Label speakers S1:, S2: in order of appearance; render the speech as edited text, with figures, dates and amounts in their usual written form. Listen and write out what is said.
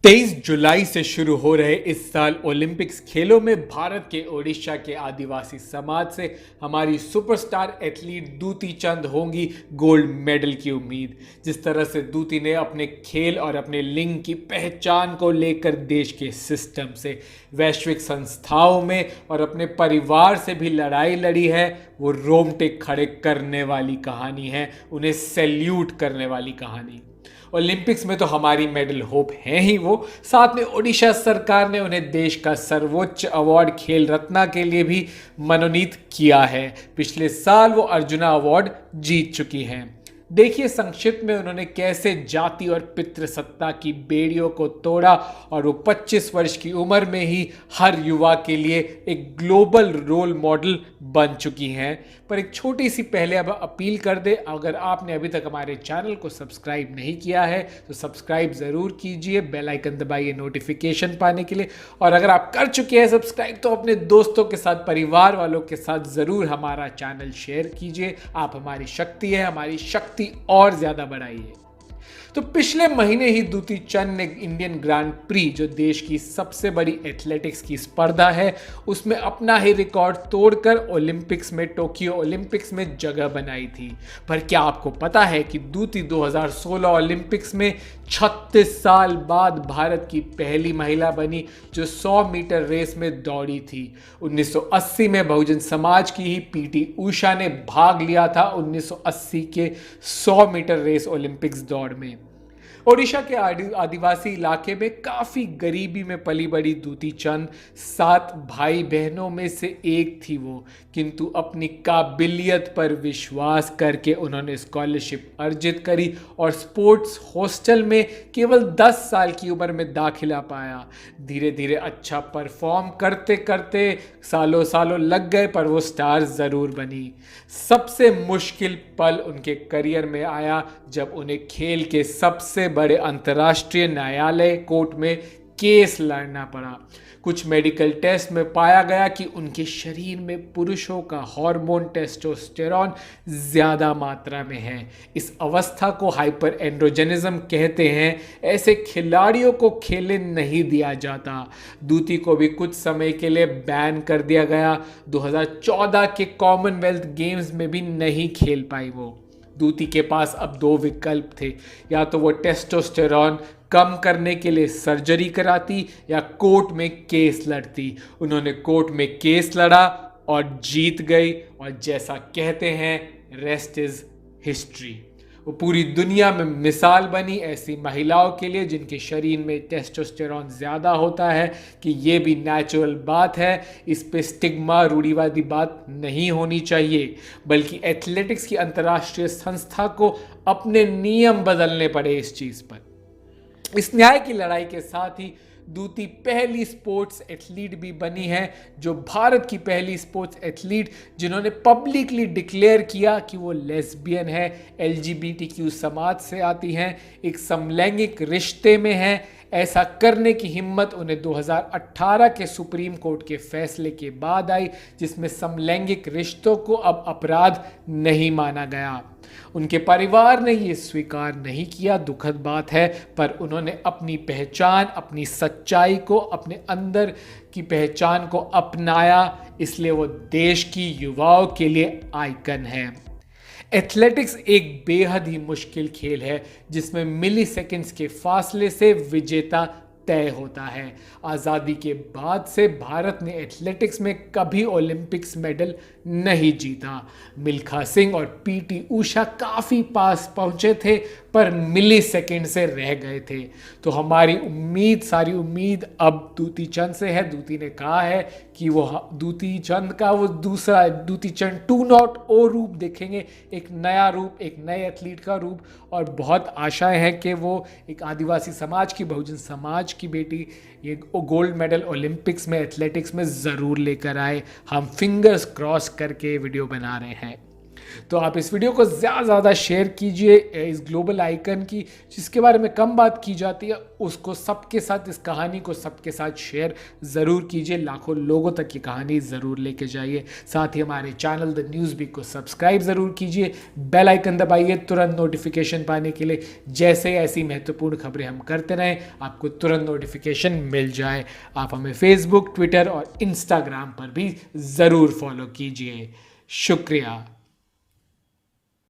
S1: 23 जुलाई से शुरू हो रहे इस साल ओलंपिक्स खेलों में भारत के ओडिशा के आदिवासी समाज से हमारी सुपरस्टार एथलीट दूती चंद होंगी गोल्ड मेडल की उम्मीद। जिस तरह से दूती ने अपने खेल और अपने लिंग की पहचान को लेकर देश के सिस्टम से, वैश्विक संस्थाओं में और अपने परिवार से भी लड़ाई लड़ी है, वो रोंगटे खड़े करने वाली कहानी है, उन्हें सैल्यूट करने वाली कहानी। ओलंपिक्स में तो हमारी मेडल होप है ही वो, साथ में ओडिशा सरकार ने उन्हें देश का सर्वोच्च अवार्ड खेल रत्ना के लिए भी मनोनीत किया है। पिछले साल वो अर्जुना अवार्ड जीत चुकी हैं। देखिए संक्षिप्त में उन्होंने कैसे जाति और पितृसत्ता की बेड़ियों को तोड़ा और वो 25 वर्ष की उम्र में ही हर युवा के लिए एक ग्लोबल रोल मॉडल बन चुकी हैं। पर एक छोटी सी पहले अब अपील कर दे, अगर आपने अभी तक हमारे चैनल को सब्सक्राइब नहीं किया है तो सब्सक्राइब ज़रूर कीजिए, बेल आइकन दबाइए नोटिफिकेशन पाने के लिए। और अगर आप कर चुके हैं सब्सक्राइब तो अपने दोस्तों के साथ, परिवार वालों के साथ ज़रूर हमारा चैनल शेयर कीजिए। आप हमारी शक्ति है, हमारी शक्ति और ज़्यादा बढ़ाइए। तो पिछले महीने ही दूती चंद ने इंडियन ग्रांड प्री, जो देश की सबसे बड़ी एथलेटिक्स की स्पर्धा है, उसमें अपना ही रिकॉर्ड तोड़कर ओलंपिक्स में, टोक्यो ओलंपिक्स में जगह बनाई थी। पर क्या आपको पता है कि दूती 2016 ओलंपिक्स में 36 साल बाद भारत की पहली महिला बनी जो 100 मीटर रेस में दौड़ी थी। 1980 में बहुजन समाज की ही पीटी उषा ने भाग लिया था 1980 के 100 मीटर रेस ओलंपिक्स दौड़ में। ओडिशा के आदिवासी इलाके में काफ़ी गरीबी में पली बड़ी दूती चंद 7 भाई बहनों में से एक थी वो, किंतु अपनी काबिलियत पर विश्वास करके उन्होंने स्कॉलरशिप अर्जित करी और स्पोर्ट्स हॉस्टल में केवल 10 साल की उम्र में दाखिला पाया। धीरे धीरे अच्छा परफॉर्म करते करते सालों सालों लग गए, पर वो स्टार ज़रूर बनी। सबसे मुश्किल पल उनके करियर में आया जब उन्हें खेल के सबसे बड़े अंतर्राष्ट्रीय न्यायालय कोर्ट में केस लड़ना पड़ा। कुछ मेडिकल टेस्ट में पाया गया कि उनके शरीर में पुरुषों का हार्मोन टेस्टोस्टेरॉन ज़्यादा मात्रा में है। इस अवस्था को हाइपर एंड्रोजेनिज्म कहते हैं। ऐसे खिलाड़ियों को खेलने नहीं दिया जाता। दूती को भी कुछ समय के लिए बैन कर दिया गया। 2014 के कॉमनवेल्थ गेम्स में भी नहीं खेल पाई वो। दूती के पास अब 2 विकल्प थे, या तो वो टेस्टोस्टेरॉन कम करने के लिए सर्जरी कराती या कोर्ट में केस लड़ती। उन्होंने कोर्ट में केस लड़ा और जीत गई, और जैसा कहते हैं रेस्ट इज हिस्ट्री। वो पूरी दुनिया में मिसाल बनी ऐसी महिलाओं के लिए जिनके शरीर में टेस्टोस्टेरॉन ज़्यादा होता है कि ये भी नेचुरल बात है। इस पे स्टिग्मा, रूढ़िवादी बात नहीं होनी चाहिए, बल्कि एथलेटिक्स की अंतर्राष्ट्रीय संस्था को अपने नियम बदलने पड़े इस चीज़ पर। इस न्याय की लड़ाई के साथ ही दूती पहली स्पोर्ट्स एथलीट भी बनी है, जो भारत की पहली स्पोर्ट्स एथलीट जिन्होंने पब्लिकली डिक्लेयर किया कि वो लेस्बियन है, LGBTQ समाज से आती हैं, एक समलैंगिक रिश्ते में हैं। ऐसा करने की हिम्मत उन्हें 2018 के सुप्रीम कोर्ट के फैसले के बाद आई, जिसमें समलैंगिक रिश्तों को अब अपराध नहीं माना गया। उनके परिवार ने ये स्वीकार नहीं किया, दुखद बात है, पर उन्होंने अपनी पहचान, अपनी सच्चाई को, अपने अंदर की पहचान को अपनाया, इसलिए वो देश की युवाओं के लिए आइकन है। एथलेटिक्स एक बेहद ही मुश्किल खेल है जिसमें मिली सेकेंड्स के फासले से विजेता तय होता है। आज़ादी के बाद से भारत ने एथलेटिक्स में कभी ओलंपिक्स मेडल नहीं जीता। मिल्खा सिंह और पीटी उषा काफ़ी पास पहुंचे थे, पर मिली सेकेंड से रह गए थे। तो हमारी उम्मीद, सारी उम्मीद अब दूती चंद से है। दूती ने कहा है कि वो दूती चंद का वो दूसरा दूती चंद 2.0 रूप देखेंगे, एक नया रूप, एक नए एथलीट का रूप। और बहुत आशाएं हैं कि वो एक आदिवासी समाज की, बहुजन समाज की बेटी ये गोल्ड मेडल ओलंपिक्स में, एथलेटिक्स में ज़रूर लेकर आए। हम फिंगर्स क्रॉस करके वीडियो बना रहे हैं। तो आप इस वीडियो को ज़्यादा शेयर कीजिए इस ग्लोबल आइकन की जिसके बारे में कम बात की जाती है, उसको सबके साथ, इस कहानी को सबके साथ शेयर ज़रूर कीजिए, लाखों लोगों तक ये कहानी ज़रूर लेके जाइए। साथ ही हमारे चैनल द न्यूज़ बीट को सब्सक्राइब ज़रूर कीजिए, बेल आइकन दबाइए तुरंत नोटिफिकेशन पाने के लिए। जैसे ऐसी महत्वपूर्ण खबरें हम करते रहें आपको तुरंत नोटिफिकेशन मिल जाए। आप हमें फेसबुक, ट्विटर और इंस्टाग्राम पर भी ज़रूर फॉलो कीजिए। शुक्रिया।